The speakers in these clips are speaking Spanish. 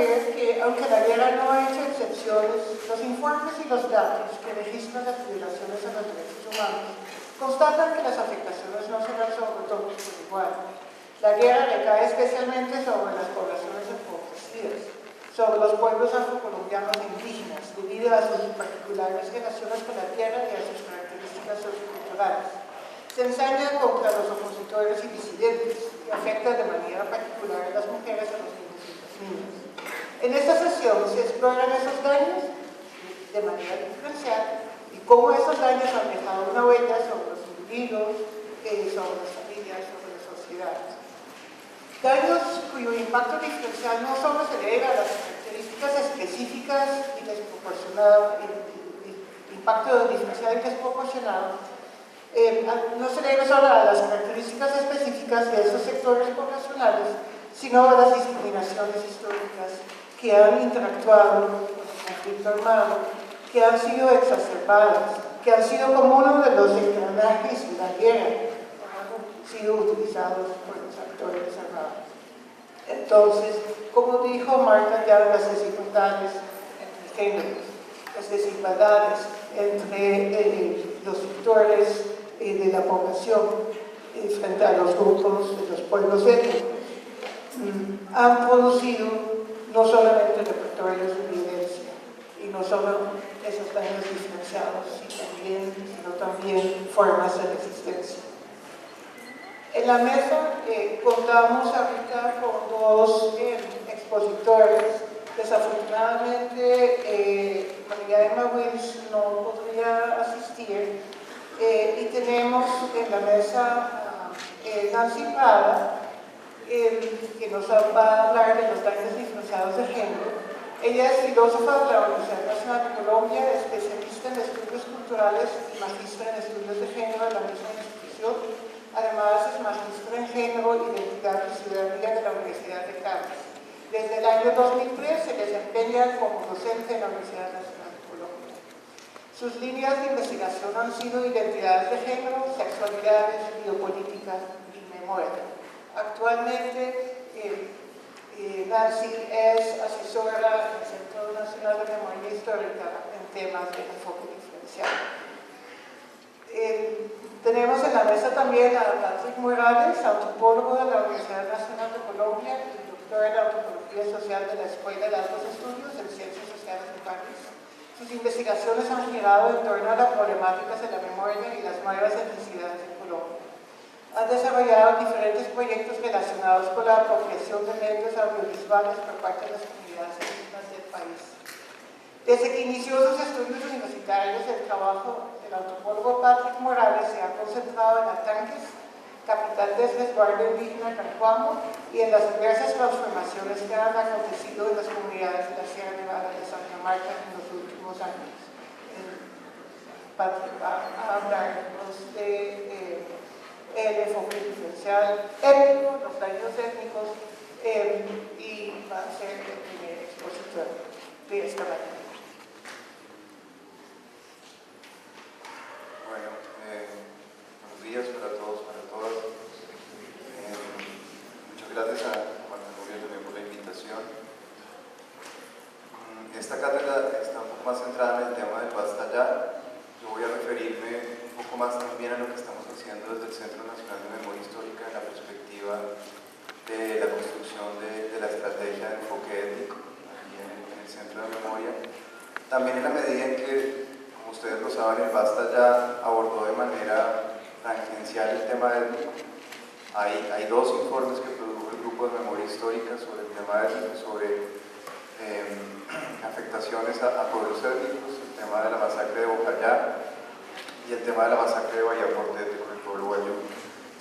ver que, aunque la guerra no ha hecho excepciones, los informes y los datos que registran las violaciones a los derechos humanos constatan que las afectaciones no se dan sobre todos por igual. La guerra recae especialmente sobre las poblaciones empobrecidas, sobre los pueblos afrocolombianos e indígenas, debido a sus particulares relaciones con la tierra y a sus características socioculturales. Se ensaña contra los opositores y disidentes y afecta de manera particular a las mujeres, a los niños y las niñas. En esta sesión se exploran esos daños de manera diferencial y cómo esos daños han dejado una huella sobre los individuos, sobre las familias, sobre las sociedades. Daños cuyo impacto diferencial no solo se debe a las características específicas y desproporcionadas, impacto diferencial y desproporcionado, no se debe solo a las características específicas de esos sectores poblacionales, sino a las discriminaciones históricas que han interactuado con el conflicto armado, que han sido exacerbadas, que han sido como uno de los engranajes de la guerra, han sido utilizados por los actores armados. Entonces, como dijo Marta ya, las desigualdades entre géneros, las desigualdades entre los sectores de la población frente a los grupos de los pueblos étnicos han producido no solamente repertorios de violencia y no solo esos daños diferenciados, sino también formas de resistencia. En la mesa contamos ahorita con dos expositores. Desafortunadamente María Emma Wills no podría asistir y tenemos en la mesa Nancy Prada, que nos va a hablar de los daños diferenciados de género. Ella es filósofa de la Universidad Nacional de Colombia, especialista en estudios culturales y magistra en estudios de género de la misma institución. Además, es magistra en género, identidad y ciudadanía de la Universidad de Cádiz. Desde el año 2003 se desempeña como docente en la Universidad Nacional de Colombia. Sus líneas de investigación han sido identidades de género, sexualidades, biopolítica y memoria. Actualmente, Nancy es asesora en el Centro Nacional de Memoria Histórica en temas de enfoque diferencial. Tenemos en la mesa también a Patrick Morales, antropólogo de la Universidad Nacional de Colombia y doctor en antropología social de la Escuela de Altos Estudios en Ciencias Sociales de París. Sus investigaciones han girado en torno a las problemáticas de la memoria y las nuevas etnicidades en Colombia. Ha desarrollado diferentes proyectos relacionados con la apropiación de medios audiovisuales por parte de las comunidades indígenas del país. Desde que inició sus estudios universitarios, el trabajo del antropólogo Patrick Morales se ha concentrado en Atanques, capital del resguardo indígena Carcuamo, y en las diversas transformaciones que han acontecido en las comunidades de la Sierra Nevada de Santa Marta en los últimos años. Patrick va a hablarnos de el enfoque diferencial étnico, los daños étnicos, y va a ser el primer expositor de esta mañana. Bueno, buenos días para todos, para todas. Muchas gracias a Marta Rubio también por la invitación. Esta cátedra está un poco más centrada en el tema del Basta Ya. Yo voy a referirme un poco más también a lo que estamos haciendo desde el Centro Nacional de Memoria Histórica en la perspectiva de la construcción de la estrategia de enfoque étnico aquí en el Centro de Memoria. También en la medida en que, como ustedes lo saben, el Basta Ya abordó de manera tangencial el tema étnico. Hay dos informes que produjo el Grupo de Memoria Histórica sobre el tema étnico, sobre afectaciones a pueblos étnicos, el tema de la masacre de Bocayá y el tema de la masacre de Bahía Portete con el pueblo guayú.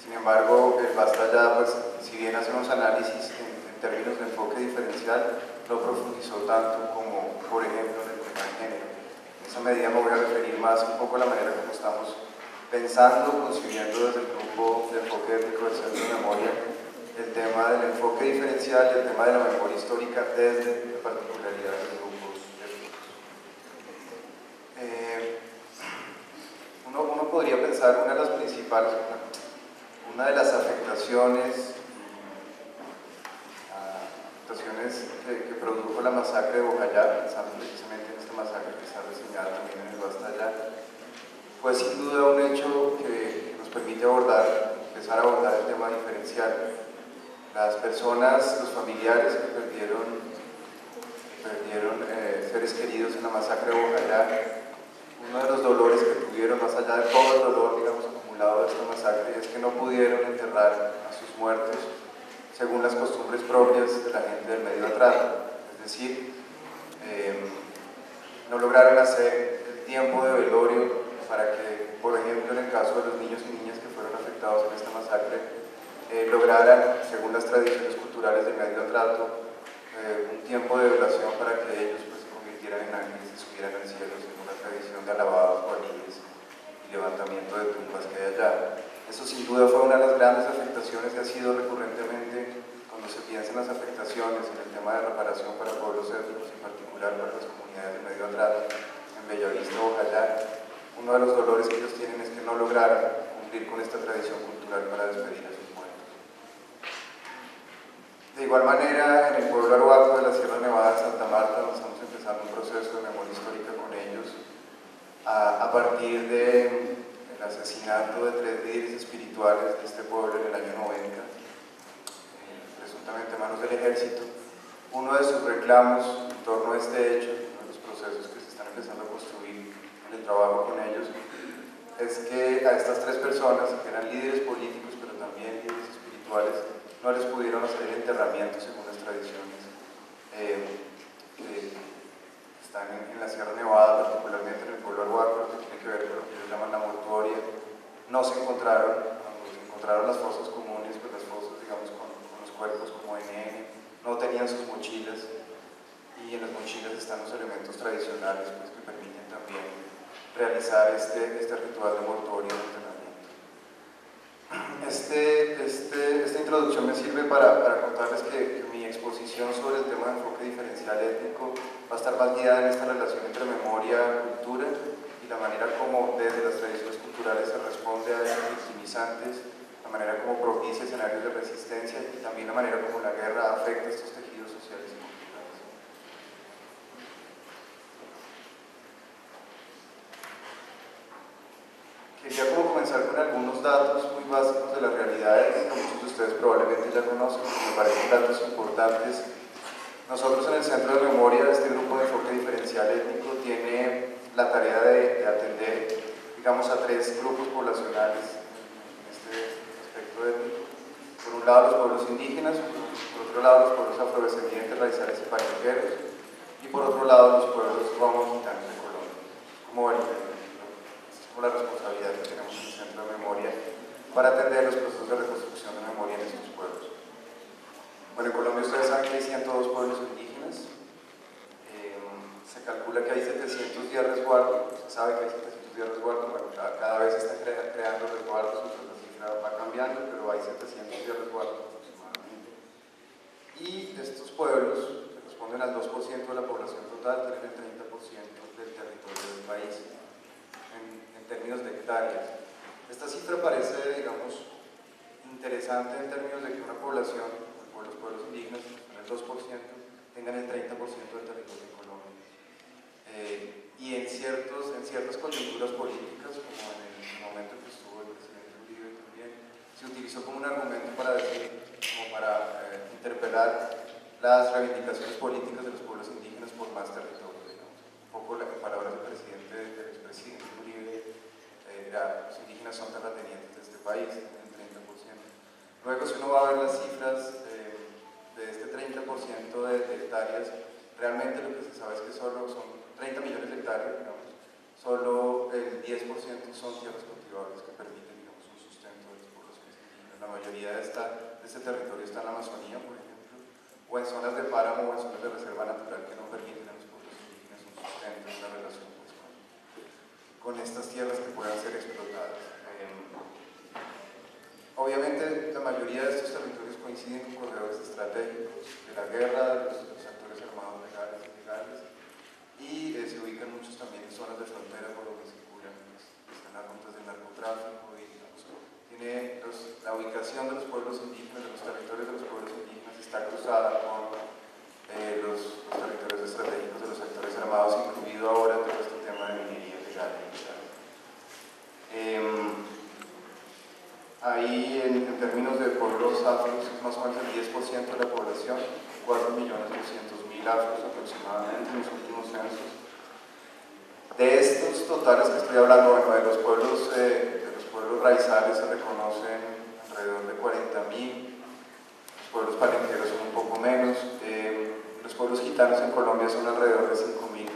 Sin embargo, el Basta Ya, pues, si bien hace unos análisis en términos de enfoque diferencial, no profundizó tanto como, por ejemplo, en el tema de género. En esa medida me voy a referir más un poco a la manera como estamos pensando, concibiendo desde el grupo de enfoque étnico del Centro de Memoria el tema del enfoque diferencial y el tema de la memoria histórica desde particularidades de grupos étnicos. Uno podría pensar una de las principales, una de las afectaciones afectaciones que produjo la masacre de Bojayá, pensando precisamente en esta masacre que está reseñada también en el Bastallá, fue sin duda un hecho que nos permite empezar a abordar el tema diferencial. Las personas, los familiares que perdieron seres queridos en la masacre de Bojayá, uno de los dolores que tuvieron, más allá de todo el dolor, digamos, acumulado de esta masacre, es que no pudieron enterrar a sus muertos según las costumbres propias de la gente del medio atrato. Es decir, no lograron hacer el tiempo de velorio para que, por ejemplo, en el caso de los niños y niñas que fueron afectados en esta masacre, lograran, según las tradiciones culturales del medio atrato, un tiempo de oración para que ellos pues, se convirtieran en ángeles y subieran al cielo, según la tradición de alabados, guardias y levantamiento de tumbas que hay allá. Eso sin duda fue una de las grandes afectaciones que ha sido recurrentemente, cuando se piensa en las afectaciones, en el tema de reparación para pueblos étnicos, en particular para las comunidades del medio atrato, en Bellavista o Bojayá, uno de los dolores que ellos tienen es que no lograron cumplir con esta tradición cultural para despedir a sus muertos. De igual manera, en el pueblo arhuaco de la Sierra Nevada de Santa Marta, estamos empezando un proceso de memoria histórica con ellos, a partir del asesinato de 3 líderes espirituales de este pueblo en el año 90, presuntamente a manos del ejército. Uno de sus reclamos en torno a este hecho, uno de los procesos que se están empezando a construir en el trabajo con ellos, es que a estas 3 personas, que eran líderes políticos pero también líderes espirituales, no les pudieron hacer el enterramiento según las tradiciones que están en la Sierra Nevada, particularmente en el pueblo arhuaco, que tiene que ver con lo que ellos llaman la mortuoria. No se encontraron, cuando se encontraron las fosas comunes, pues las fosas, digamos, con los cuerpos como NN, no tenían sus mochilas, y en las mochilas están los elementos tradicionales pues, que permiten también realizar este ritual de mortuoria de enterramiento. Esta introducción me sirve para contarles que mi exposición sobre el tema de enfoque diferencial étnico va a estar más guiada en esta relación entre memoria y cultura y la manera como desde las tradiciones culturales se responde a estos victimizantes, la manera como propicia escenarios de resistencia y también la manera como la guerra afecta estos tejidos sociales y culturales. Quería como comenzar con algunos datos muy básicos de las realidades que muchos de ustedes probablemente ya conocen, me parecen datos importantes. Nosotros en el Centro de Memoria, este grupo de enfoque diferencial étnico tiene la tarea de atender, digamos, a 3 grupos poblacionales en este aspecto étnico. Por un lado los pueblos indígenas, por otro lado los pueblos afrodescendientes, raizales y palenqueros, y por otro lado los pueblos romos gitanos de Colombia. Como ven, la responsabilidad que tenemos en el Centro de Memoria para atender los procesos de reconstrucción de memoria en estos pueblos. Bueno, en Colombia ustedes saben que hay 102 pueblos indígenas, se calcula que hay 710 resguardos, se sabe que hay 710 resguardos, bueno, cada vez se están creando resguardos, la cifra va cambiando, pero hay 710 resguardos aproximadamente. Y estos pueblos, que responden al 2% de la población total, tienen el 30% del territorio del país. En términos de hectáreas. Esta cifra parece, digamos, interesante en términos de que una población, como los pueblos indígenas, con el 2%, tengan el 30% del territorio en Colombia. Y en ciertas coyunturas políticas, como en el momento en que estuvo el presidente Uribe también, se utilizó como un argumento para decir, como para interpelar las reivindicaciones políticas de los pueblos indígenas por más territorio, digamos. Un poco en palabras del expresidente Uribe, los indígenas son terratenientes de este país, el 30%. Luego, si uno va a ver las cifras de este 30% de hectáreas, realmente lo que se sabe es que solo son 30 millones de hectáreas, digamos, solo el 10% son tierras cultivables que permiten, digamos, un sustento de las poblaciones indígenas. La mayoría de este territorio está en la Amazonía, por ejemplo, o en zonas de páramo o en zonas de reserva natural que no permiten a los pueblos indígenas un sustento, una relación con estas tierras que puedan ser explotadas. Obviamente, la mayoría de estos territorios coinciden con corredores estratégicos de la guerra, de los actores armados legales e ilegales, y se ubican muchos también en zonas de frontera por donde circulan están las rutas del narcotráfico y digamos, la ubicación de los pueblos indígenas, de los territorios de los pueblos indígenas está cruzada con Ahí, en términos de pueblos afros, es más o menos el 10% de la población, 4.200.000 afros aproximadamente en los últimos censos. De estos totales que estoy hablando, bueno, de los pueblos raizales se reconocen alrededor de 40.000, los pueblos palenqueros son un poco menos, los pueblos gitanos en Colombia son alrededor de 5.000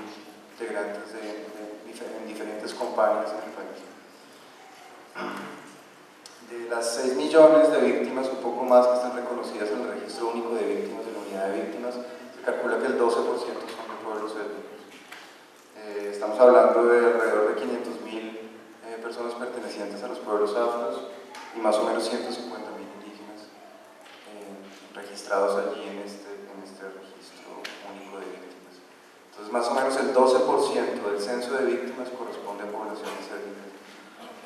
integrantes en diferentes compañías en el país. De las 6 millones de víctimas, un poco más, que están reconocidas en el registro único de víctimas de la unidad de víctimas, se calcula que el 12% son de pueblos étnicos. Estamos hablando de alrededor de 500.000 personas pertenecientes a los pueblos afros y más o menos 150.000 indígenas registrados allí en este registro único de víctimas. Entonces, más o menos el 12% del censo de víctimas corresponde a poblaciones étnicas.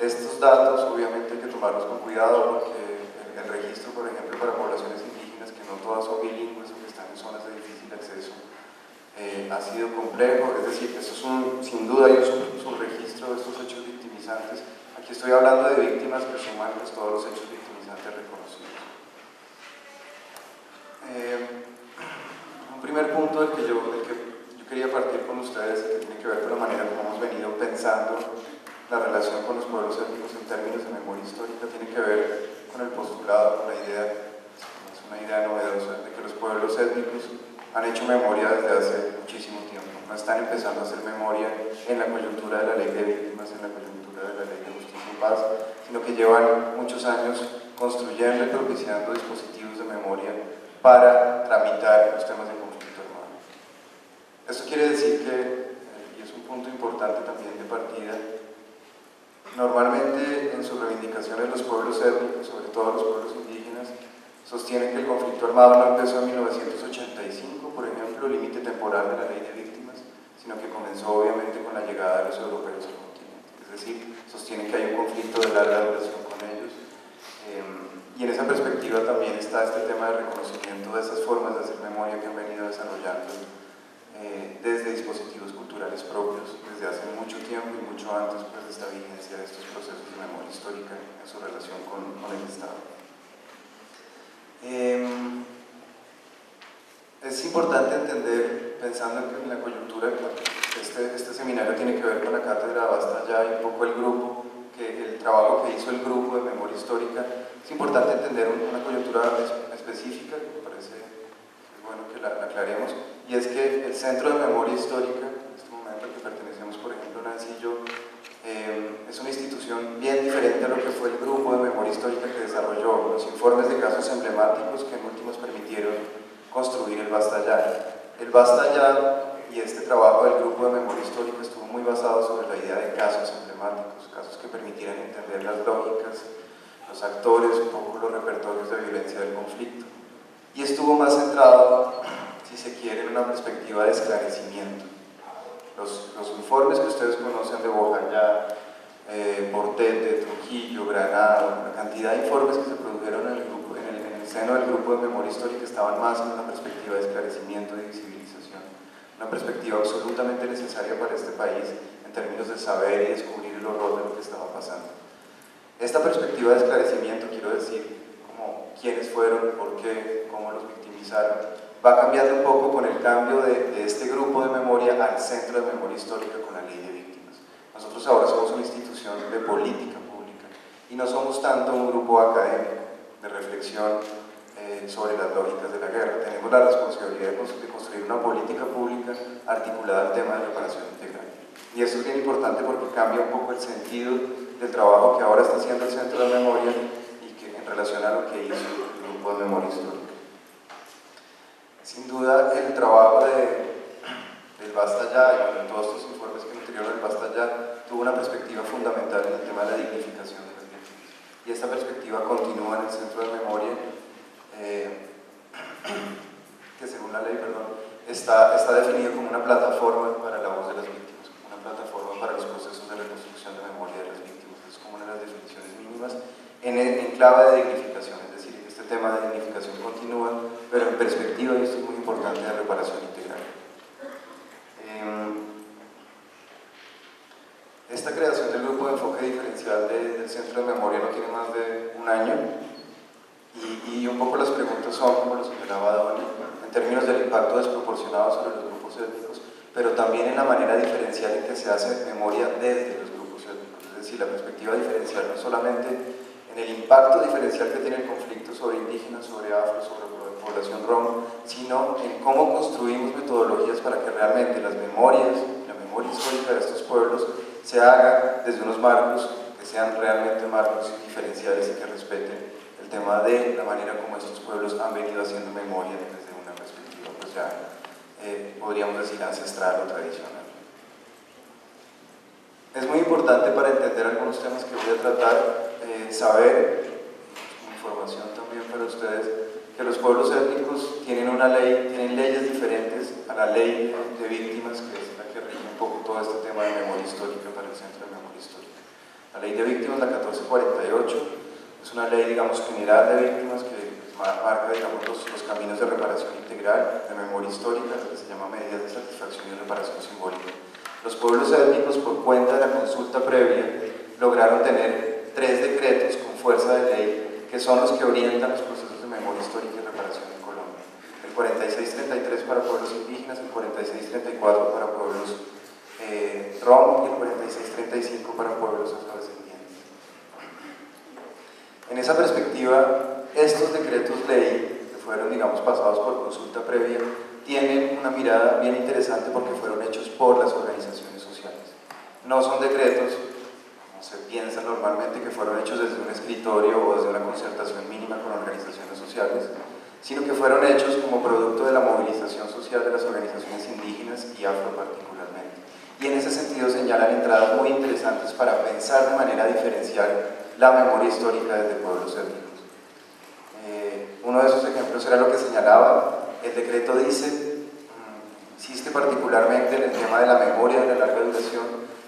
Estos datos obviamente hay que tomarlos con cuidado porque el registro, por ejemplo, para poblaciones indígenas que no todas son bilingües o que están en zonas de difícil acceso, ha sido complejo, es decir, eso es sin duda hay un subregistro de estos hechos victimizantes. Aquí estoy hablando de víctimas que suman pues, todos los hechos victimizantes reconocidos. Un primer punto del que yo quería partir con ustedes, que tiene que ver con la manera como hemos venido pensando la relación con los pueblos étnicos en términos de memoria histórica, tiene que ver con el postulado, con la idea, es una idea novedosa, de que los pueblos étnicos han hecho memoria desde hace muchísimo tiempo, no están empezando a hacer memoria en la coyuntura de la ley de víctimas, en la coyuntura de la ley de justicia y paz, sino que llevan muchos años construyendo y propiciando dispositivos de memoria para tramitar los temas de conflicto armado. Esto quiere decir que, y es un punto importante también de partida, normalmente en sus reivindicaciones los pueblos étnicos, sobre todo los pueblos indígenas, sostienen que el conflicto armado no empezó en 1985, por ejemplo, límite temporal de la ley de víctimas, sino que comenzó obviamente con la llegada de los europeos al continente. Es decir, sostienen que hay un conflicto de larga duración con ellos. Y en esa perspectiva también está este tema de reconocimiento de esas formas de hacer memoria que han venido desarrollando desde dispositivos culturales propios, desde hace mucho tiempo y mucho antes pues, de esta vigencia de estos procesos de memoria histórica en su relación con el Estado. Es importante entender, pensando en la coyuntura, este seminario tiene que ver con la cátedra Basta Ya y un poco el trabajo que hizo el grupo de memoria histórica. Es importante entender una coyuntura específica, que me parece bueno que la aclaremos, y es que el Centro de Memoria Histórica, en este momento al que pertenecemos, por ejemplo, Nancy y yo, es una institución bien diferente a lo que fue el grupo de memoria histórica que desarrolló los informes de casos emblemáticos que en últimos permitieron construir el Basta Ya. El Basta Ya y este trabajo del grupo de memoria histórica estuvo muy basado sobre la idea de casos emblemáticos, casos que permitieran entender las lógicas, los actores, un poco los repertorios de violencia del conflicto. Y estuvo más centrado, si se quiere, en una perspectiva de esclarecimiento. Los informes que ustedes conocen de Bojayá, Portete, Trujillo, Granado, la cantidad de informes que se produjeron en el seno del grupo de memoria histórica estaban más en una perspectiva de esclarecimiento y visibilización, una perspectiva absolutamente necesaria para este país en términos de saber y descubrir el horror de lo que estaba pasando. Esta perspectiva de esclarecimiento, quiero decir, como quiénes fueron, por qué, cómo los victimizaron, va cambiando un poco con el cambio de este grupo de memoria al Centro de Memoria Histórica con la Ley de Víctimas. Nosotros ahora somos una institución de política pública y no somos tanto un grupo académico de reflexión sobre las lógicas de la guerra. Tenemos la responsabilidad de construir una política pública articulada al tema de reparación integral. Y eso es bien importante porque cambia un poco el sentido del trabajo que ahora está haciendo el Centro de Memoria y que en relación a lo que hizo el grupo de memoria histórica. Sin duda, el trabajo del Basta Ya y de todos estos informes que interior del Basta Ya tuvo una perspectiva fundamental en el tema de la dignificación de las víctimas. Y esta perspectiva continúa en el Centro de Memoria, que según la ley, está definido como una plataforma para la voz de las víctimas, como una plataforma para los procesos de reconstrucción de memoria de las víctimas. Es como una de las definiciones mínimas en clave de dignificación, es decir, este tema de dignificación continúa, pero en perspectiva, y esto es muy importante, de reparación integral. Esta creación del grupo de enfoque diferencial del Centro de Memoria no tiene más de un año y un poco las preguntas son, como lo señalaba Donny, en términos del impacto desproporcionado sobre los grupos étnicos, pero también en la manera diferencial en que se hace memoria desde los grupos étnicos, es decir, la perspectiva diferencial no solamente en el impacto diferencial que tiene el conflicto sobre indígenas, sobre afro, sobre población rom, sino en cómo construimos metodologías para que realmente las memorias, la memoria histórica de estos pueblos se haga desde unos marcos que sean realmente marcos diferenciales y que respeten el tema de la manera como estos pueblos han venido haciendo memoria desde una perspectiva pues ya podríamos decir ancestral o tradicional. Es muy importante para entender algunos temas que voy a tratar saber, información también para ustedes, que los pueblos étnicos tienen una ley, tienen leyes diferentes a la ley de víctimas, que es la que rige un poco todo este tema de memoria histórica para el Centro de Memoria Histórica. La ley de víctimas, la 1448, es una ley, digamos, general de víctimas que marca, digamos, los caminos de reparación integral, de memoria histórica, que se llama medidas de satisfacción y reparación simbólica. Los pueblos étnicos, por cuenta de la consulta previa, lograron tener 3 decretos con fuerza de ley que son los que orientan los procesos de memoria histórica y reparación en Colombia. El 4633 para pueblos indígenas, el 4634 para pueblos rom y el 4635 para pueblos afrodescendientes. En esa perspectiva, estos decretos ley, que fueron, digamos, pasados por consulta previa, tienen una mirada bien interesante porque fueron hechos por las organizaciones sociales. No son decretos, como se piensa normalmente, que fueron hechos desde un escritorio o desde una concertación mínima con organizaciones sociales, sino que fueron hechos como producto de la movilización social de las organizaciones indígenas y afro particularmente. Y en ese sentido señalan entradas muy interesantes para pensar de manera diferencial la memoria histórica desde pueblos étnicos. Uno de esos ejemplos era lo que señalaba. El decreto dice, insiste particularmente en el tema de la memoria de la larga duración,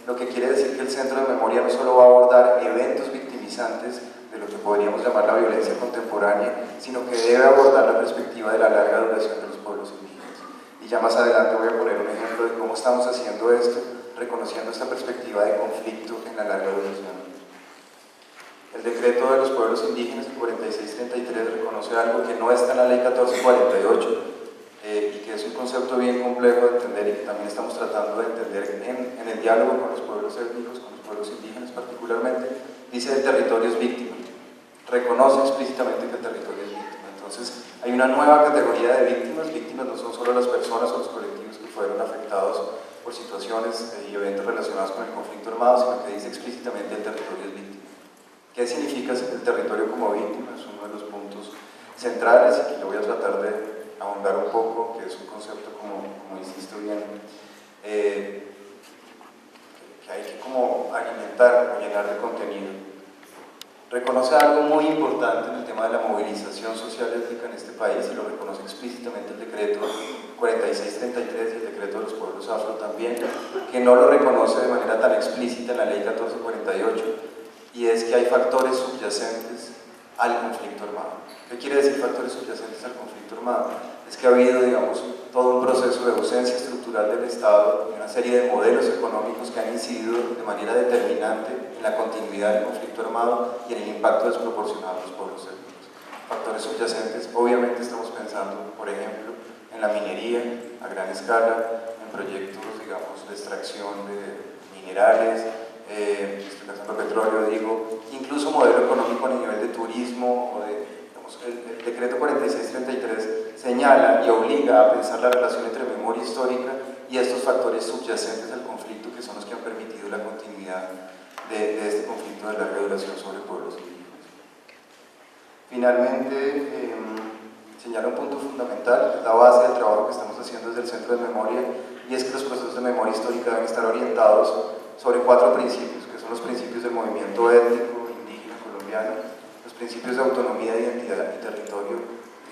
lo que quiere decir que el Centro de Memoria no solo va a abordar eventos victimizantes de lo que podríamos llamar la violencia contemporánea, sino que debe abordar la perspectiva de la larga duración de los pueblos indígenas. Y ya más adelante voy a poner un ejemplo de cómo estamos haciendo esto, reconociendo esta perspectiva de conflicto en la larga duración. El decreto de los pueblos indígenas, el 4633, reconoce algo que no está en la ley 1448 y que es un concepto bien complejo de entender y que también estamos tratando de entender en el diálogo con los pueblos étnicos, con los pueblos indígenas particularmente. Dice el territorio es víctima, reconoce explícitamente que el territorio es víctima. Entonces hay una nueva categoría de víctimas. Víctimas no son solo las personas o los colectivos que fueron afectados por situaciones y eventos relacionados con el conflicto armado, sino que dice explícitamente el territorio es víctima. ¿Qué significa el territorio como víctima? Es uno de los puntos centrales y que yo voy a tratar de ahondar un poco, que es un concepto, como insisto bien, que hay que como alimentar o llenar de contenido. Reconoce algo muy importante en el tema de la movilización social étnica en este país y lo reconoce explícitamente el decreto 4633 y el decreto de los pueblos afro también, que no lo reconoce de manera tan explícita en la ley 1448, y es que hay factores subyacentes al conflicto armado. ¿Qué quiere decir factores subyacentes al conflicto armado? Es que ha habido, digamos, todo un proceso de ausencia estructural del Estado y una serie de modelos económicos que han incidido de manera determinante en la continuidad del conflicto armado y en el impacto desproporcionado de los pueblos étnicos. Factores subyacentes, obviamente estamos pensando, por ejemplo, en la minería a gran escala, en proyectos, digamos, de extracción de minerales, estoy pensando en petróleo, digo, incluso modelo económico a nivel de turismo o de, digamos, el decreto 4633 señala y obliga a pensar la relación entre memoria histórica y estos factores subyacentes al conflicto que son los que han permitido la continuidad de este conflicto de larga duración sobre pueblos indígenas. Finalmente, señala un punto fundamental, la base del trabajo que estamos haciendo desde el Centro de Memoria, y es que los procesos de memoria histórica deben estar orientados sobre 4 principios, que son los principios del movimiento étnico indígena colombiano, los principios de autonomía, identidad y territorio,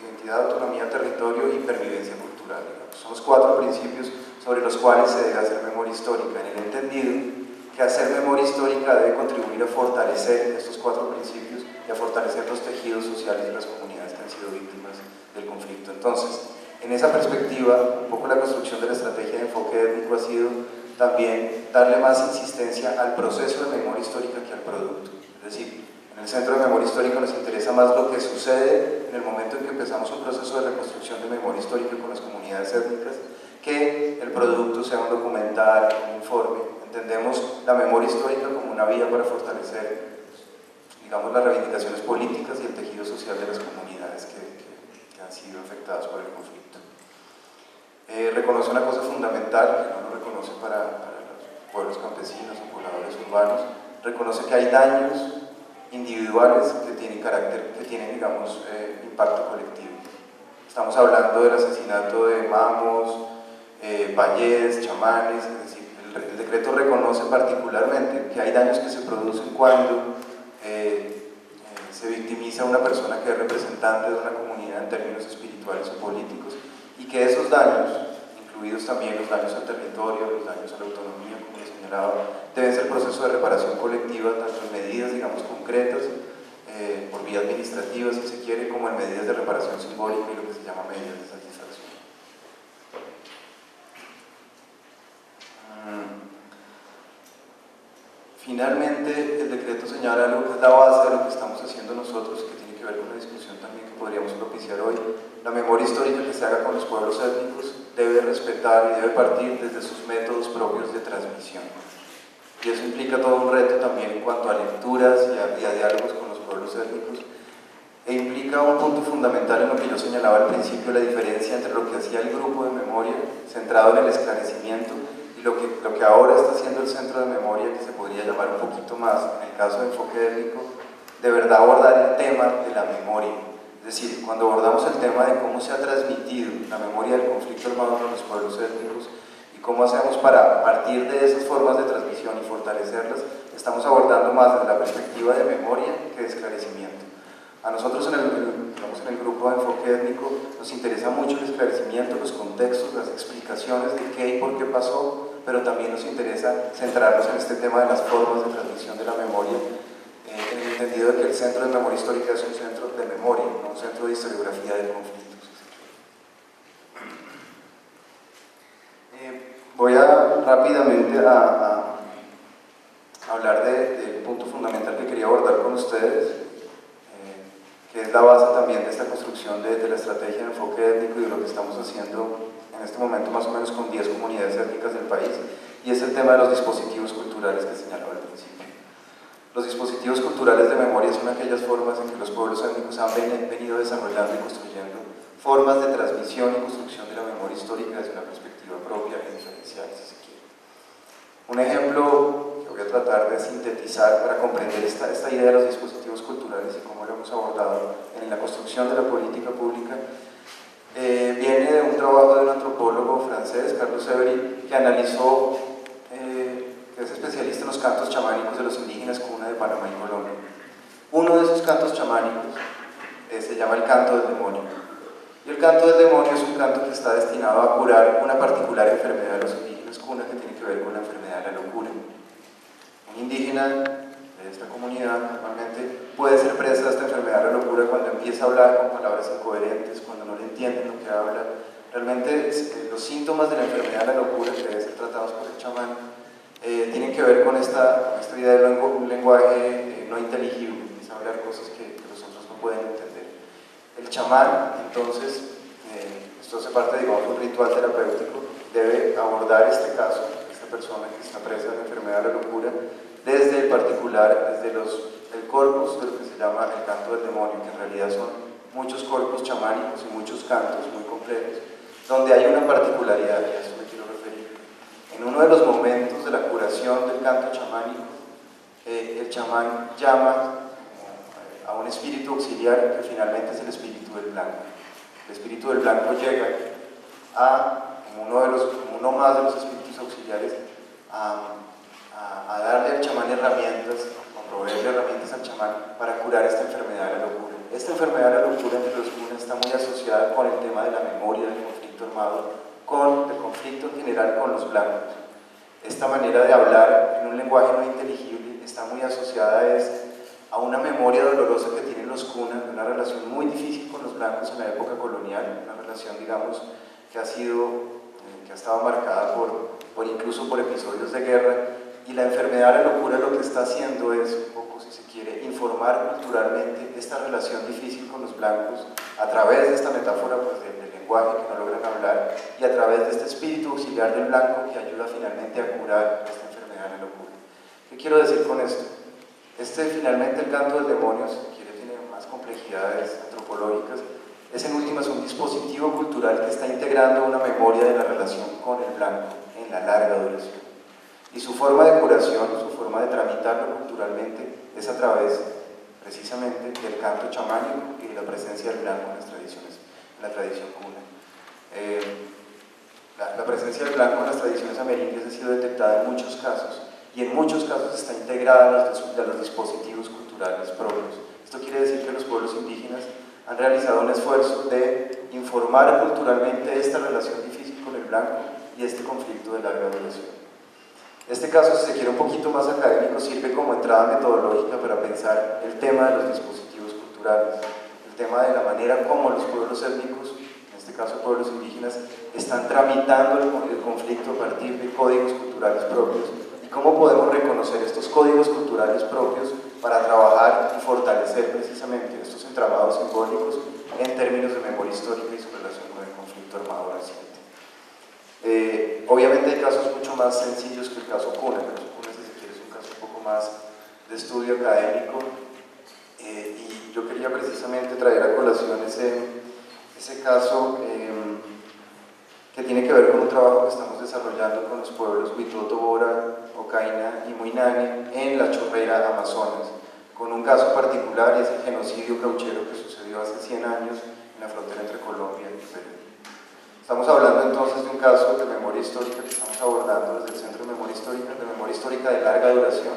identidad, autonomía, territorio y pervivencia cultural. Digamos. Son los 4 principios sobre los cuales se debe hacer memoria histórica, en el entendido que hacer memoria histórica debe contribuir a fortalecer estos 4 principios y a fortalecer los tejidos sociales de las comunidades que han sido víctimas del conflicto. Entonces, en esa perspectiva, un poco la construcción de la estrategia de enfoque étnico ha sido también darle más insistencia al proceso de memoria histórica que al producto. Es decir, en el Centro de Memoria Histórica nos interesa más lo que sucede en el momento en que empezamos un proceso de reconstrucción de memoria histórica con las comunidades étnicas, que el producto sea un documental, un informe. Entendemos la memoria histórica como una vía para fortalecer, digamos, las reivindicaciones políticas y el tejido social de las comunidades que han sido afectadas por el conflicto. Reconoce una cosa fundamental que no lo reconoce para los pueblos campesinos o pobladores urbanos, reconoce que hay daños individuales que tienen, digamos, impacto colectivo. Estamos hablando del asesinato de mamos, payés, chamanes, es decir, el decreto reconoce particularmente que hay daños que se producen cuando se victimiza a una persona que es representante de una comunidad en términos espirituales o políticos, y que esos daños, incluidos también los daños al territorio, los daños a la autonomía, como lo señalaba, deben ser proceso de reparación colectiva, tanto en medidas, digamos, concretas, por vía administrativa, si se quiere, como en medidas de reparación simbólica y lo que se llama medidas de satisfacción. Finalmente, el decreto señala algo que es la base de lo que estamos haciendo nosotros, que tiene que ver con la discusión también que podríamos propiciar hoy. La memoria histórica que se haga con los pueblos étnicos debe respetar y debe partir desde sus métodos propios de transmisión. Y eso implica todo un reto también en cuanto a lecturas y a diálogos con los pueblos étnicos, e implica un punto fundamental en lo que yo señalaba al principio, la diferencia entre lo que hacía el grupo de memoria, centrado en el esclarecimiento, y lo que ahora está haciendo el Centro de Memoria, que se podría llamar un poquito más, en el caso de enfoque étnico, de verdad abordar el tema de la memoria. Es decir, cuando abordamos el tema de cómo se ha transmitido la memoria del conflicto armado con los pueblos étnicos y cómo hacemos para partir de esas formas de transmisión y fortalecerlas, estamos abordando más desde la perspectiva de memoria que de esclarecimiento. A nosotros en el grupo de enfoque étnico nos interesa mucho el esclarecimiento, los contextos, las explicaciones de qué y por qué pasó, pero también nos interesa centrarnos en este tema de las formas de transmisión de la memoria, en el entendido de que el Centro de Memoria Histórica es un centro de memoria, no un centro de historiografía de conflictos. Voy rápidamente a hablar del punto fundamental que quería abordar con ustedes, que es la base también de esta construcción de la estrategia de enfoque étnico y de lo que estamos haciendo en este momento más o menos con 10 comunidades étnicas del país, y es el tema de los dispositivos culturales que señalaba al principio. Los dispositivos culturales de memoria son aquellas formas en que los pueblos étnicos han venido desarrollando y construyendo formas de transmisión y construcción de la memoria histórica desde una perspectiva propia y diferencial, si se quiere. Un ejemplo que voy a tratar de sintetizar para comprender esta idea de los dispositivos culturales y cómo lo hemos abordado en la construcción de la política pública, viene de un trabajo de un antropólogo francés, Carlos Severy, que analizó, que es especialista en los cantos chamánicos de los indígenas cuna de Panamá y Colombia. Uno de esos cantos chamánicos se llama el canto del demonio. Y el canto del demonio es un canto que está destinado a curar una particular enfermedad de los indígenas cuna que tiene que ver con la enfermedad de la locura. Un indígena de esta comunidad normalmente puede ser presa de esta enfermedad de la locura cuando empieza a hablar con palabras incoherentes, cuando no le entienden lo que habla. Realmente los síntomas de la enfermedad de la locura que deben ser tratados por el chamán tienen que ver con esta idea de un lenguaje no inteligible, es hablar cosas que los otros no pueden entender. El chamán, entonces, esto hace parte, digamos, de un ritual terapéutico, debe abordar este caso, esta persona que está presa de la enfermedad de la locura, desde el particular, desde el corpus de lo que se llama el canto del demonio, que en realidad son muchos corpus chamánicos y muchos cantos muy complejos, donde hay una particularidad, y a eso me quiero referir. En uno de los momentos de la curación del canto chamánico, el chamán llama a un espíritu auxiliar que finalmente es el espíritu del blanco. El espíritu del blanco llega como uno más de los espíritus auxiliares a darle al chamán herramientas, a proveerle herramientas al chamán para curar esta enfermedad de la locura. Esta enfermedad de la locura entre los cunas está muy asociada con el tema de la memoria del conflicto armado, con el conflicto en general con los blancos. Esta manera de hablar en un lenguaje no inteligible está muy asociada a una memoria dolorosa que tienen los cunas, de una relación muy difícil con los blancos en la época colonial, una relación, digamos, que ha estado marcada por por incluso por episodios de guerra, y la enfermedad de la locura lo que está haciendo es, un poco si se quiere, informar culturalmente esta relación difícil con los blancos a través de esta metáfora pues, del lenguaje que no logran hablar y a través de este espíritu auxiliar del blanco que ayuda finalmente a curar esta enfermedad de la locura. ¿Qué quiero decir con esto? Finalmente el canto del demonio, si quiere, tiene más complejidades antropológicas, es en últimas un dispositivo cultural que está integrando una memoria de la relación con el blanco en la larga duración. Y su forma de curación, su forma de tramitarlo culturalmente es a través, precisamente, del canto chamánico y de la presencia del blanco en las tradiciones, en la tradición cuna. La presencia del blanco en las tradiciones amerindias ha sido detectada en muchos casos, y en muchos casos está integrada a los dispositivos culturales propios. Esto quiere decir que los pueblos indígenas han realizado un esfuerzo de informar culturalmente esta relación difícil con el blanco y este conflicto de larga duración. Este caso, si se quiere un poquito más académico, sirve como entrada metodológica para pensar el tema de los dispositivos culturales, el tema de la manera como los pueblos étnicos, en este caso pueblos indígenas, están tramitando el conflicto a partir de códigos culturales propios y cómo podemos reconocer estos códigos culturales propios para trabajar y fortalecer precisamente estos entramados simbólicos en términos de memoria histórica y su relación con el conflicto armado reciente. Obviamente hay casos mucho más sencillos que el caso Cuna. El caso Cuna, si se quiere, es un caso un poco más de estudio académico, y yo quería precisamente traer a colación ese caso que tiene que ver con un trabajo que estamos desarrollando con los pueblos Huitoto, Bora, Ocaina y Muinane en la Chorrera, Amazonas, con un caso particular, y es el genocidio cauchero que sucedió hace 100 años en la frontera entre Colombia y Perú. Estamos hablando entonces de un caso de memoria histórica que estamos abordando desde el Centro de Memoria Histórica de larga duración.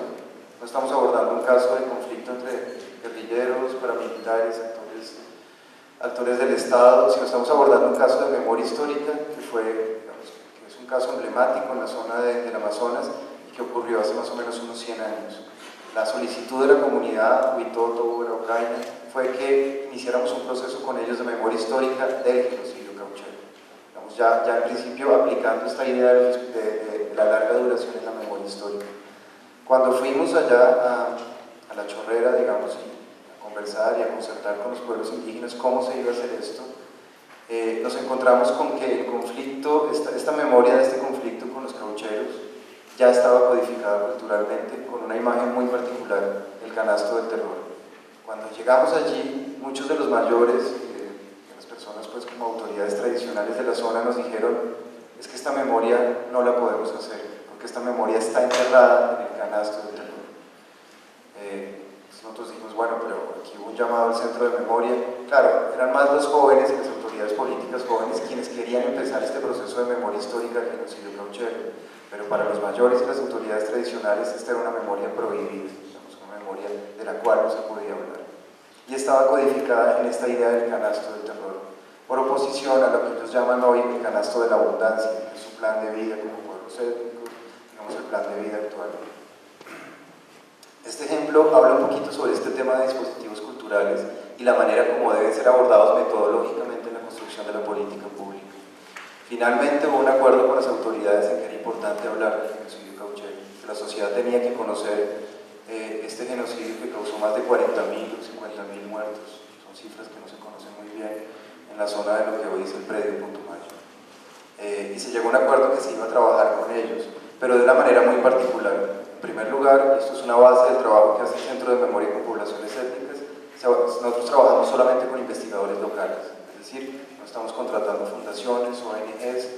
No estamos abordando un caso de conflicto entre guerrilleros, paramilitares, actores del Estado, sino estamos abordando un caso de memoria histórica que es un caso emblemático en la zona del Amazonas y que ocurrió hace más o menos unos 100 años. La solicitud de la comunidad Huitoto, Bora, Ocaina, fue que iniciáramos un proceso con ellos de memoria histórica del genocidio cauchero. Ya en principio aplicando esta idea de la larga duración en la memoria histórica. Cuando fuimos allá a la Chorrera, digamos, a conversar y a concertar con los pueblos indígenas cómo se iba a hacer esto, nos encontramos con que el conflicto, esta memoria de este conflicto con los caucheros ya estaba codificada culturalmente con una imagen muy particular, el canasto del terror. Cuando llegamos allí, muchos de los mayores, personas pues como autoridades tradicionales de la zona nos dijeron: es que esta memoria no la podemos hacer porque esta memoria está enterrada en el canasto del terror. Nosotros dijimos, bueno, pero aquí hubo un llamado al centro de memoria. Claro, eran más los jóvenes y las autoridades políticas jóvenes quienes querían empezar este proceso de memoria histórica del genocidio cauchero, pero para los mayores y las autoridades tradicionales esta era una memoria prohibida, digamos, una memoria de la cual no se podía hablar. Y estaba codificada en esta idea del canasto del terror, por oposición a lo que ellos llaman hoy el canasto de la abundancia, que es su plan de vida como pueblos étnicos, digamos el plan de vida actual. Este ejemplo habla un poquito sobre este tema de dispositivos culturales y la manera como deben ser abordados metodológicamente en la construcción de la política pública. Finalmente hubo un acuerdo con las autoridades en que era importante hablar del genocidio cauchero, que la sociedad tenía que conocer este genocidio que causó más de 40.000 o 50.000 muertos. Son cifras que no se conocen muy bien en la zona de lo que hoy es el predio Putumayo. Y se llegó a un acuerdo que se iba a trabajar con ellos, pero de una manera muy particular. En primer lugar, esto es una base del trabajo que hace el Centro de Memoria con Poblaciones Étnicas. Nosotros trabajamos solamente con investigadores locales, es decir, no estamos contratando fundaciones, ONGs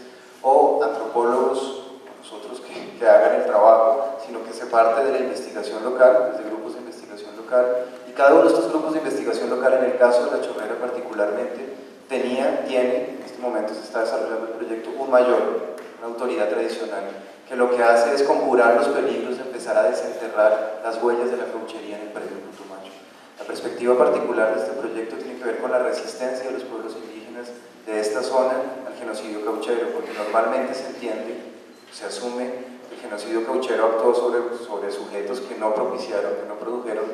o antropólogos, nosotros que hagan el trabajo, sino que se parte de la investigación local, desde grupos de investigación local, y cada uno de estos grupos de investigación local, en el caso de la Chorrera particularmente, tiene, en este momento se está desarrollando el proyecto, un mayor, una autoridad tradicional, que lo que hace es conjurar los peligros de empezar a desenterrar las huellas de la cauchería en el predio Putumayo. La perspectiva particular de este proyecto tiene que ver con la resistencia de los pueblos indígenas de esta zona al genocidio cauchero, porque normalmente se entiende, se asume que el genocidio cauchero actuó sobre sujetos que no propiciaron, que no produjeron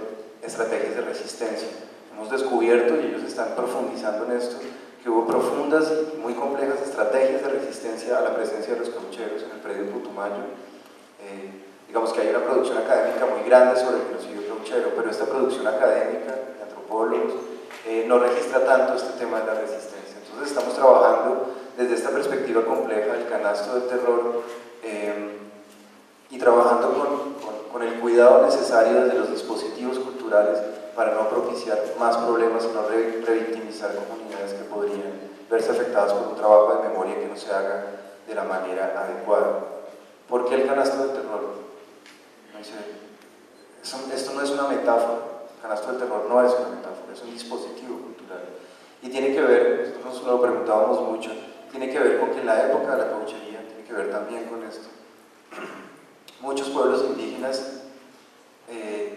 estrategias de resistencia. Hemos descubierto, y ellos están profundizando en esto, que hubo profundas y muy complejas estrategias de resistencia a la presencia de los caucheros en el predio Putumayo. Digamos que hay una producción académica muy grande sobre el genocidio cauchero, pero esta producción académica de antropólogos no registra tanto este tema de la resistencia. Entonces estamos trabajando desde esta perspectiva compleja del canasto del terror y trabajando con el cuidado necesario desde los dispositivos culturales para no propiciar más problemas y no revictimizar comunidades que podrían verse afectadas por un trabajo de memoria que no se haga de la manera adecuada. ¿Por qué el canasto del terror? Esto no es una metáfora, el canasto del terror no es una metáfora, es un dispositivo cultural. Y tiene que ver, nosotros nos lo preguntábamos mucho, tiene que ver con que en la época de la cauchería, tiene que ver también con esto. Muchos pueblos indígenas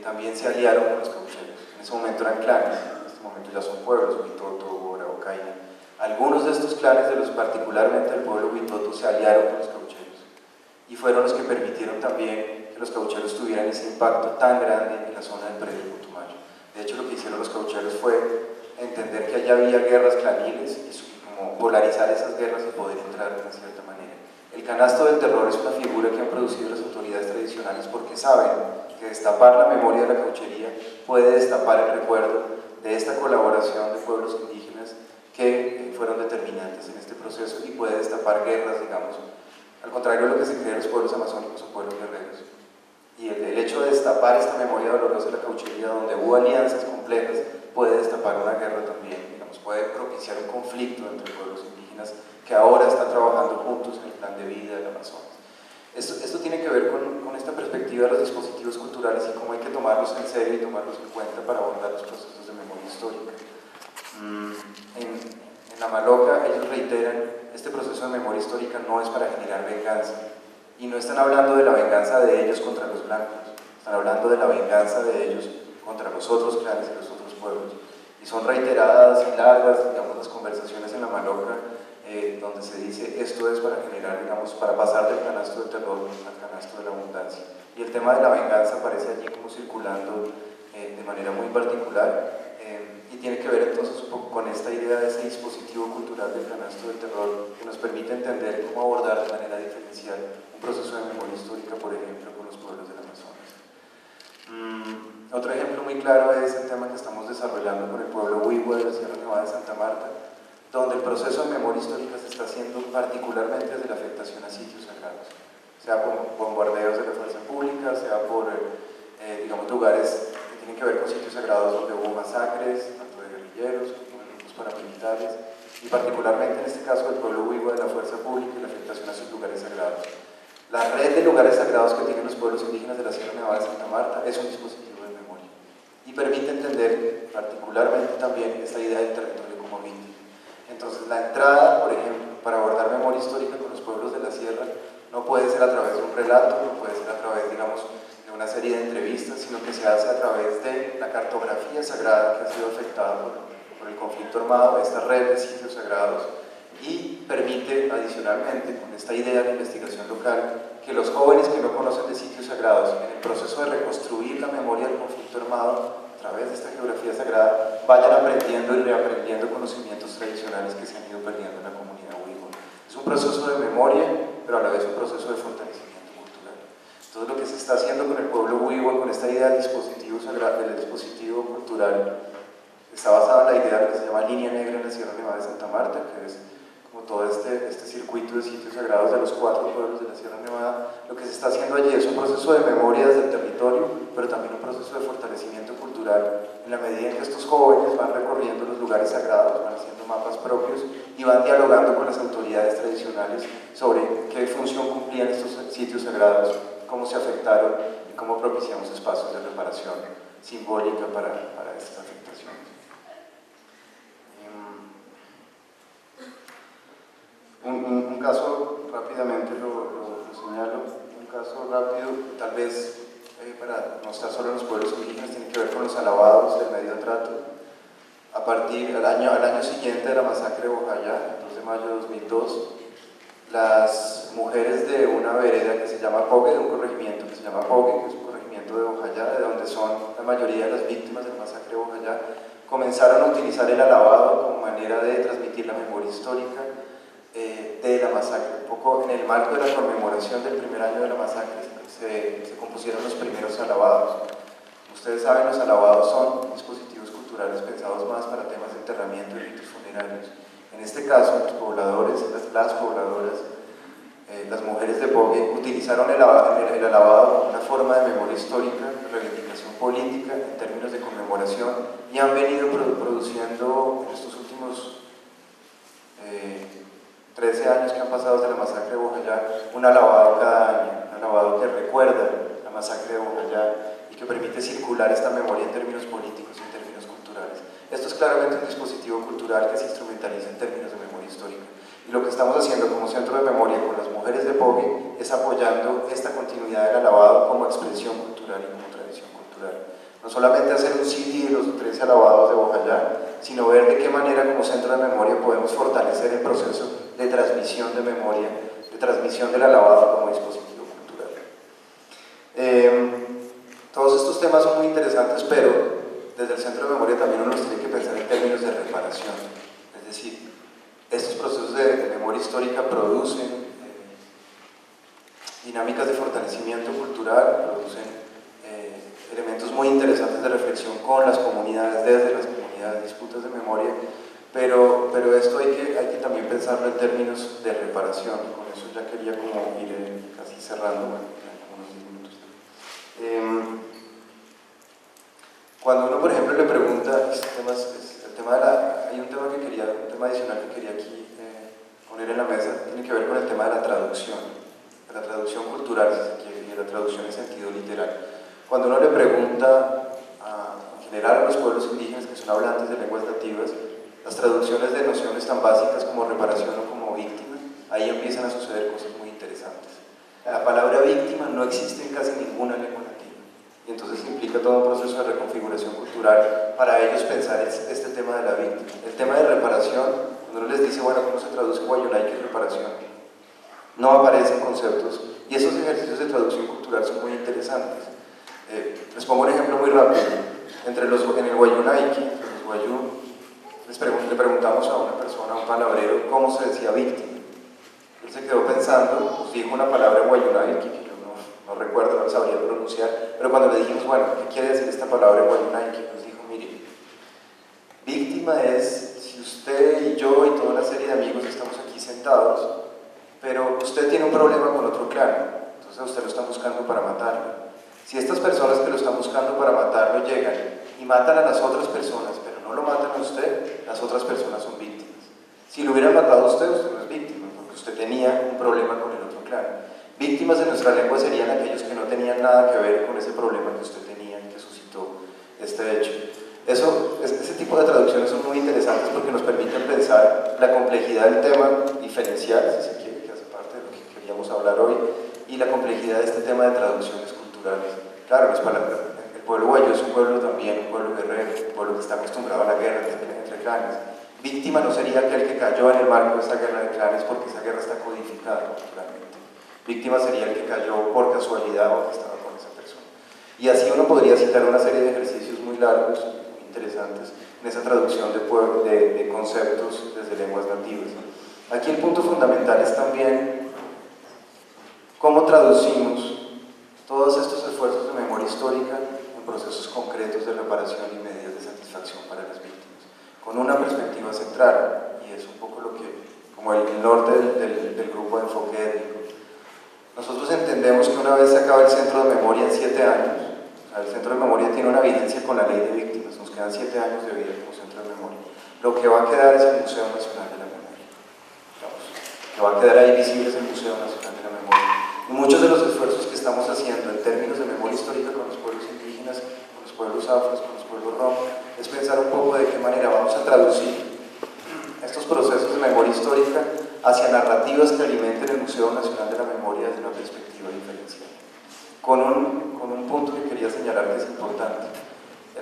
también se aliaron con los caucheros. En ese momento eran clanes, en este momento ya son pueblos, Huitoto, Bora, Ocaina. Algunos de estos clanes, particularmente del pueblo Huitoto, se aliaron con los caucheros y fueron los que permitieron también que los caucheros tuvieran ese impacto tan grande en la zona del predio Putumayo. De hecho, lo que hicieron los caucheros fue entender que allá había guerras claniles y como polarizar esas guerras y poder entrar de una cierta manera. El canasto del terror es una figura que han producido las autoridades tradicionales porque saben que destapar la memoria de la cauchería puede destapar el recuerdo de esta colaboración de pueblos indígenas que fueron determinantes en este proceso y puede destapar guerras, digamos. Al contrario de lo que se cree en los pueblos amazónicos o pueblos guerreros. Y el hecho de destapar esta memoria dolorosa de la cauchería, donde hubo alianzas complejas, puede destapar una guerra también, digamos, puede propiciar un conflicto entre pueblos indígenas que ahora están trabajando juntos en el plan de vida del Amazonas. Esto tiene que ver con esta perspectiva de los dispositivos culturales y cómo hay que tomarlos en serio y tomarlos en cuenta para abordar los procesos de memoria histórica. En La Maloca ellos reiteran, este proceso de memoria histórica no es para generar venganza, y no están hablando de la venganza de ellos contra los blancos, están hablando de la venganza de ellos contra los otros clanes y los otros pueblos. Y son reiteradas y largas, digamos, las conversaciones en La Maloca, donde se dice esto es para generar, digamos, para pasar del canasto del terror al canasto de la abundancia. Y el tema de la venganza aparece allí como circulando de manera muy particular y tiene que ver entonces un poco con esta idea de ese dispositivo cultural del canasto del terror que nos permite entender cómo abordar de manera diferencial un proceso de memoria histórica, por ejemplo, con los pueblos del Amazonas. Otro ejemplo muy claro es el tema que estamos desarrollando con el pueblo Huigua de la Sierra Nevada de Santa Marta, donde el proceso de memoria histórica se está haciendo particularmente desde la afectación a sitios sagrados, sea por bombardeos de la fuerza pública, sea por, digamos, lugares que tienen que ver con sitios sagrados donde hubo masacres, tanto de guerrilleros como de grupos paramilitares, y particularmente en este caso del pueblo Huigua de la fuerza pública y la afectación a sus lugares sagrados. La red de lugares sagrados que tienen los pueblos indígenas de la Sierra Nevada de Santa Marta es un dispositivo de memoria y permite entender particularmente también esta idea del territorio como víctima. Entonces la entrada, por ejemplo, para abordar memoria histórica con los pueblos de la Sierra no puede ser a través de un relato, no puede ser a través, digamos, de una serie de entrevistas, sino que se hace a través de la cartografía sagrada que ha sido afectada por el conflicto armado, esta red de sitios sagrados, y permite adicionalmente, con esta idea de investigación local, que los jóvenes que no conocen de sitios sagrados, en el proceso de reconstruir la memoria del conflicto armado, a través de esta geografía sagrada, vayan aprendiendo y reaprendiendo conocimientos tradicionales que se han ido perdiendo en la comunidad Huigua. Es un proceso de memoria, pero a la vez un proceso de fortalecimiento cultural. Entonces lo que se está haciendo con el pueblo Huigua, con esta idea del dispositivo sagrado, del dispositivo cultural, está basada en la idea de lo que se llama línea negra en la Sierra Nevada de Santa Marta, que es como todo este circuito de sitios sagrados de los 4 pueblos de la Sierra Nevada. Lo que se está haciendo allí es un proceso de memoria desde el territorio, pero también un proceso de fortalecimiento cultural, en la medida en que estos jóvenes van recorriendo los lugares sagrados, van haciendo mapas propios y van dialogando con las autoridades tradicionales sobre qué función cumplían estos sitios sagrados, cómo se afectaron y cómo propiciamos espacios de reparación simbólica para estas afectaciones. Un caso, rápidamente lo señalo, un caso rápido, tal vez para no estar solo en los pueblos indígenas, tiene que ver con los alabados del medio trato. Al año siguiente de la masacre de Bojayá, el 2 de mayo de 2002, las mujeres de una vereda que se llama Pogue, de un corregimiento que se llama Pogue, que es un corregimiento de Bojayá, de donde donde son la mayoría de las víctimas de la masacre de Bojayá, comenzaron a utilizar el alabado como manera de transmitir la memoria histórica de la masacre. Un poco en el marco de la conmemoración del primer año de la masacre se compusieron los primeros alabados. Ustedes saben, los alabados son dispositivos culturales pensados más para temas de enterramiento y ritos funerarios. En este caso, los pobladores, las pobladoras, las mujeres de Bogue utilizaron el alabado como una forma de memoria histórica, de reivindicación política en términos de conmemoración, y han venido produciendo en estos últimos 13 años que han pasado desde la masacre de Bojayá un alabado cada año, un alabado que recuerda la masacre de Bojayá y que permite circular esta memoria en términos políticos y en términos culturales. Esto es claramente un dispositivo cultural que se instrumentaliza en términos de memoria histórica. Y lo que estamos haciendo como centro de memoria con las mujeres de Bogue es apoyando esta continuidad del alabado como expresión cultural y como tradición cultural. No solamente hacer un CD de los 13 alabados de Bojayá, sino ver de qué manera como centro de memoria podemos fortalecer el proceso de transmisión de memoria, de transmisión del alabado como dispositivo cultural. Todos estos temas son muy interesantes, pero desde el centro de memoria también uno los tiene que pensar en términos de reparación. Es decir, estos procesos de memoria histórica producen dinámicas de fortalecimiento cultural, producen elementos muy interesantes de reflexión con las comunidades, desde las comunidades, disputas de memoria, pero esto hay que también pensarlo en términos de reparación. Con eso ya quería como ir casi cerrando, bueno, unos 10 minutos. Cuando uno, por ejemplo, le pregunta, hay un tema adicional que quería aquí poner en la mesa, tiene que ver con el tema de la traducción cultural, si se quiere, y de la traducción en sentido literal. Cuando uno le pregunta en general a los pueblos indígenas que son hablantes de lenguas nativas, las traducciones de nociones tan básicas como reparación o como víctima, ahí empiezan a suceder cosas muy interesantes. La palabra víctima no existe en casi ninguna lengua nativa, y entonces implica todo un proceso de reconfiguración cultural para ellos pensar este tema de la víctima. El tema de reparación, cuando uno les dice, bueno, ¿cómo se traduce Guayunaiki en reparación? No aparecen conceptos, y esos ejercicios de traducción cultural son muy interesantes. Les pongo un ejemplo muy rápido. En el Guayunaiki, los Guayú, le preguntamos a una persona, a un palabrero, cómo se decía víctima. Él se quedó pensando, nos dijo una palabra en Guayunaiki que yo no recuerdo, no sabría pronunciar, pero cuando le dijimos, bueno, ¿qué quiere decir esta palabra en Guayunaiki? Nos dijo, mire, víctima es si usted y yo y toda una serie de amigos estamos aquí sentados, pero usted tiene un problema con otro clan, entonces usted lo está buscando para matarlo. Si estas personas que lo están buscando para matarlo llegan y matan a las otras personas, pero no lo matan a usted, las otras personas son víctimas. Si lo hubieran matado a usted, usted no es víctima, porque usted tenía un problema con el otro clan. Víctimas en nuestra lengua serían aquellos que no tenían nada que ver con ese problema que usted tenía y que suscitó este hecho. Ese tipo de traducciones son muy interesantes porque nos permiten pensar la complejidad del tema diferencial, si se quiere, que hace parte de lo que queríamos hablar hoy, y la complejidad de este tema de traducciones culturales. Claro, el pueblo guayú es un pueblo también, un pueblo guerrero, un pueblo que está acostumbrado a la guerra entre clanes. Víctima no sería aquel que cayó en el marco de esa guerra de clanes porque esa guerra está codificada culturalmente. Víctima sería el que cayó por casualidad o que estaba con esa persona. Y así uno podría citar una serie de ejercicios muy largos, muy interesantes, en esa traducción de conceptos desde lenguas nativas. Aquí el punto fundamental es también cómo traducimos todos estos esfuerzos de memoria histórica en procesos concretos de reparación y medidas de satisfacción para las víctimas, con una perspectiva central, y es un poco lo que, como el norte del grupo de enfoque étnico. Nosotros entendemos que una vez se acaba el centro de memoria en 7 años, o sea, el centro de memoria tiene una vigencia con la ley de víctimas, nos quedan 7 años de vida como centro de memoria. Lo que va a quedar es el Museo Nacional de la Memoria. Digamos, lo que va a quedar ahí visible es el Museo Nacional de la Memoria. Y muchos de los esfuerzos que estamos haciendo en términos de memoria histórica con los pueblos indígenas, con los pueblos afros, con los pueblos rom, es pensar un poco de qué manera vamos a traducir estos procesos de memoria histórica hacia narrativas que alimenten el Museo Nacional de la Memoria desde una perspectiva diferencial. Con un punto que quería señalar que es importante.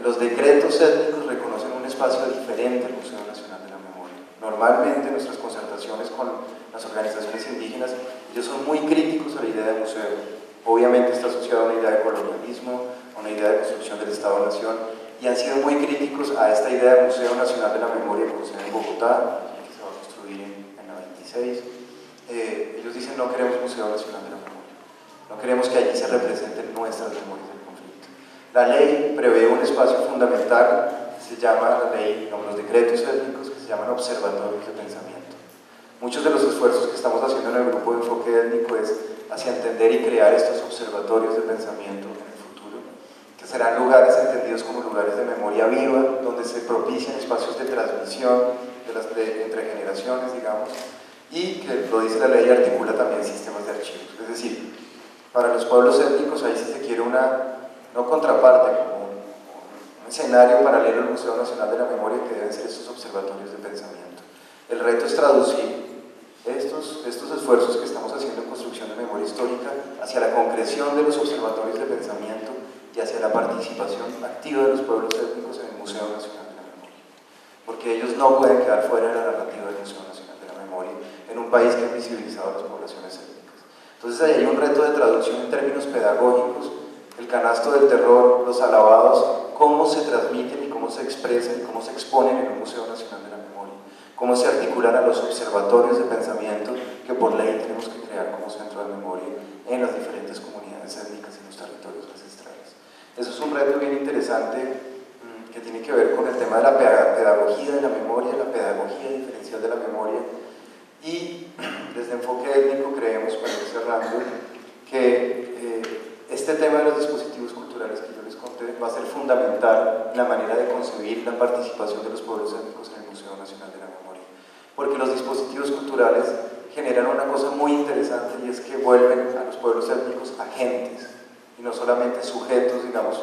Los decretos étnicos reconocen un espacio diferente al Museo Nacional de la Memoria. Normalmente nuestras concertaciones con las organizaciones indígenas, ellos son muy críticos a la idea de museo. Obviamente está asociado a una idea de colonialismo, a una idea de construcción del Estado-Nación, y han sido muy críticos a esta idea de Museo Nacional de la Memoria que poseen en Bogotá, que se va a construir en la 26. Ellos dicen: no queremos Museo Nacional de la Memoria, no queremos que allí se representen nuestras memorias del conflicto. La ley prevé un espacio fundamental, se llama la ley, los decretos étnicos, que se llaman observatorios de pensamiento. Muchos de los esfuerzos que estamos haciendo en el grupo de enfoque étnico es hacia entender y crear estos observatorios de pensamiento en el futuro, que serán lugares entendidos como lugares de memoria viva, donde se propicien espacios de transmisión entre generaciones, digamos, y que, lo dice la ley, articula también sistemas de archivos. Es decir, para los pueblos étnicos ahí sí se quiere una, no contraparte, como un escenario paralelo al Museo Nacional de la Memoria, que deben ser estos observatorios de pensamiento. El reto es traducir estos esfuerzos que estamos haciendo en construcción de memoria histórica hacia la concreción de los observatorios de pensamiento y hacia la participación activa de los pueblos étnicos en el Museo Nacional de la Memoria, porque ellos no pueden quedar fuera de la narrativa del Museo Nacional de la Memoria en un país que ha visibilizado a las poblaciones étnicas. Entonces ahí hay un reto de traducción en términos pedagógicos, el canasto del terror, los alabados, cómo se transmiten y cómo se expresan y cómo se exponen en un Museo Nacional de la Memoria, cómo se articulan a los observatorios de pensamiento que por ley tenemos que crear como centro de memoria en las diferentes comunidades étnicas y los territorios ancestrales. Eso es un reto bien interesante que tiene que ver con el tema de la pedagogía de la memoria, la pedagogía diferencial de la memoria, y desde enfoque étnico creemos, para ir cerrando, que este tema de los dispositivos culturales que yo les conté va a ser fundamental en la manera de concebir la participación de los pueblos étnicos en el Museo Nacional de la Memoria, porque los dispositivos culturales generan una cosa muy interesante, y es que vuelven a los pueblos étnicos agentes y no solamente sujetos, digamos,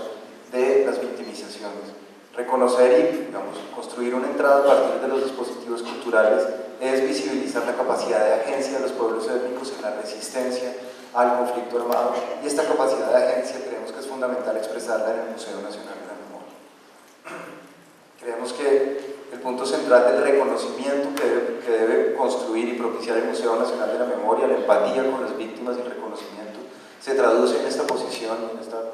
de las victimizaciones. Reconocer y, digamos, construir una entrada a partir de los dispositivos culturales es visibilizar la capacidad de agencia de los pueblos étnicos en la resistencia al conflicto armado, y esta capacidad de agencia creemos que es fundamental expresarla en el Museo Nacional de la Memoria. Creemos que el punto central del reconocimiento que debe construir y propiciar el Museo Nacional de la Memoria, la empatía con las víctimas y el reconocimiento, se traduce en esta posición,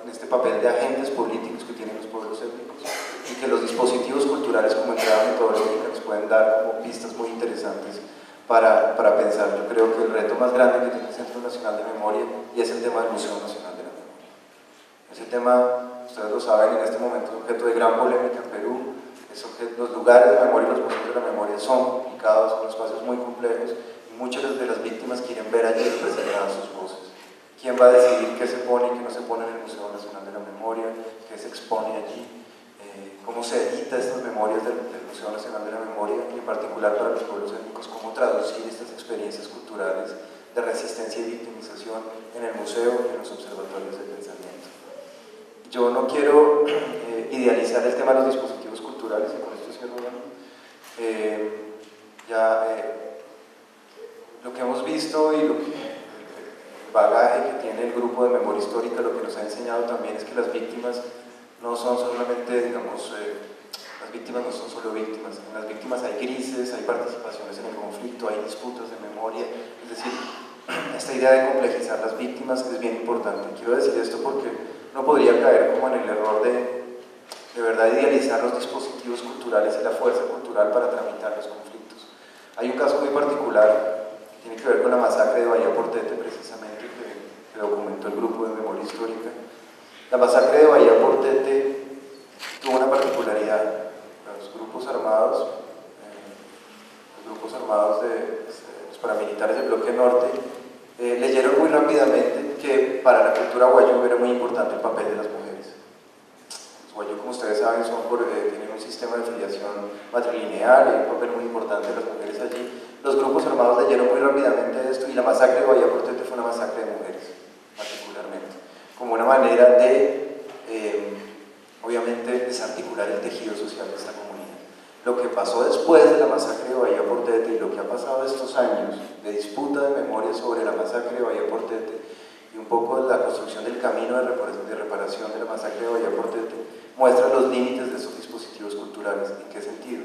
en este papel de agentes políticos que tienen los pueblos étnicos, y que los dispositivos culturales como entrada metodológica nos pueden dar como pistas muy interesantes para pensar. Yo creo que el reto más grande que tiene el Centro Nacional de Memoria y es el tema del Museo Nacional de la Memoria. Ese tema, ustedes lo saben, en este momento es objeto de gran polémica en Perú. Los lugares de memoria y los museos de la memoria son complicados, son espacios muy complejos, y muchas de las víctimas quieren ver allí representadas sus voces. ¿Quién va a decidir qué se pone y qué no se pone en el Museo Nacional de la Memoria? ¿Qué se expone allí? ¿Cómo se edita estas memorias del Museo Nacional de la Memoria? Y en particular para los pueblos étnicos, ¿cómo traducir estas experiencias culturales de resistencia y victimización en el museo y en los observatorios de pensamiento? Yo no quiero idealizar el tema de los dispositivos culturales, y con esto cierro. Lo que hemos visto y el bagaje que tiene el grupo de memoria histórica, lo que nos ha enseñado también es que las víctimas no son solamente, digamos, las víctimas no son solo víctimas. En las víctimas hay grises, hay participaciones en el conflicto, hay disputas de memoria. Es decir, esta idea de complejizar las víctimas es bien importante. Quiero decir esto porque no podría caer como en el error de verdad idealizar los dispositivos culturales y la fuerza cultural para tramitar los conflictos. Hay un caso muy particular que tiene que ver con la masacre de Bahía Portete, precisamente, que documentó el grupo de memoria histórica. La masacre de Bahía Portete tuvo una particularidad. Los grupos armados de los paramilitares del bloque norte leyeron muy rápidamente que para la cultura wayú era muy importante el papel de las mujeres. Los wayú, como ustedes saben, tienen un sistema de filiación matrilineal y un papel muy importante de las mujeres allí. Los grupos armados leyeron muy rápidamente esto, y la masacre de Bahía Portete fue una masacre de mujeres, particularmente, como una manera de, obviamente, desarticular el tejido social de esta comunidad. Lo que pasó después de la masacre de Bahía Portete y lo que ha pasado estos años de disputa de memoria sobre la masacre de Bahía Portete y un poco la construcción del camino de reparación de la masacre de Bahía Portete muestra los límites de estos dispositivos culturales. ¿En qué sentido?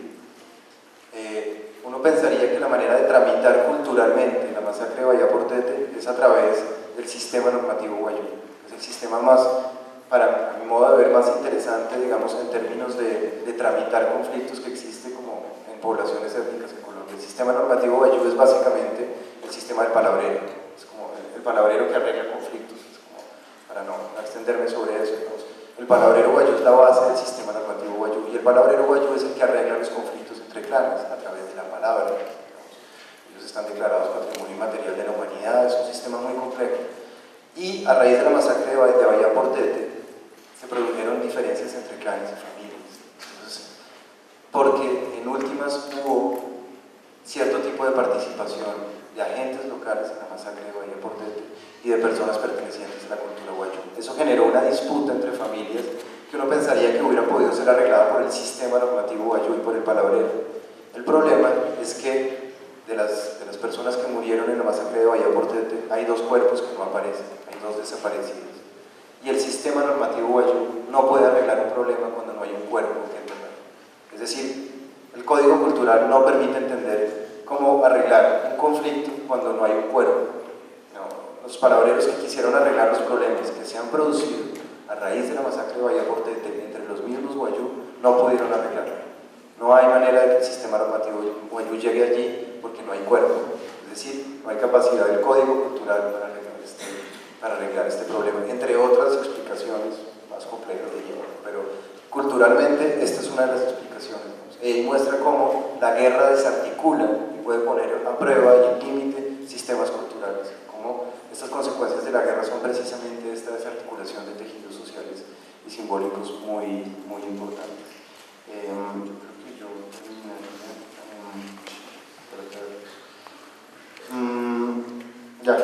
Uno pensaría que la manera de tramitar culturalmente la masacre de Bahía Portete es a través del sistema normativo wayú. Es el sistema más, para mi modo de ver más interesante, digamos, en términos de tramitar conflictos que existe como en poblaciones étnicas en Colombia. El sistema normativo Bayou es básicamente el sistema del palabrero, es como el palabrero que arregla conflictos, es como, para no extenderme sobre eso, digamos, el palabrero Bayou es la base del sistema normativo Bayou, y el palabrero Bayou es el que arregla los conflictos entre clanes a través de la palabra. Digamos. Ellos están declarados patrimonio inmaterial de la humanidad, es un sistema muy complejo. Y a raíz de la masacre de Bahía Portete se produjeron diferencias entre clanes y familias. Entonces, porque en últimas hubo cierto tipo de participación de agentes locales en la masacre de Bahía Portete y de personas pertenecientes a la cultura guayú. Eso generó una disputa entre familias que uno pensaría que hubiera podido ser arreglada por el sistema normativo guayú y por el palabrero. El problema es que de las personas que murieron en la masacre de Bahía Portete, hay 2 cuerpos que no aparecen, hay 2 desaparecidos. Y el sistema normativo guayú no puede arreglar un problema cuando no hay un cuerpo que enterrar. Es decir, el código cultural no permite entender cómo arreglar un conflicto cuando no hay un cuerpo. No, los palabreros que quisieron arreglar los problemas que se han producido a raíz de la masacre de Bahía Portete entre los mismos guayú no pudieron arreglarlo. No hay manera de que el sistema normativo guayú llegue allí porque no hay cuerpo, es decir, no hay capacidad del código cultural para arreglar este problema, entre otras explicaciones más complejas de llevar, pero culturalmente esta es una de las explicaciones. Y muestra cómo la guerra desarticula y puede poner a prueba y en límite sistemas culturales, cómo estas consecuencias de la guerra son precisamente esta desarticulación de tejidos sociales y simbólicos muy, muy importantes. Ya.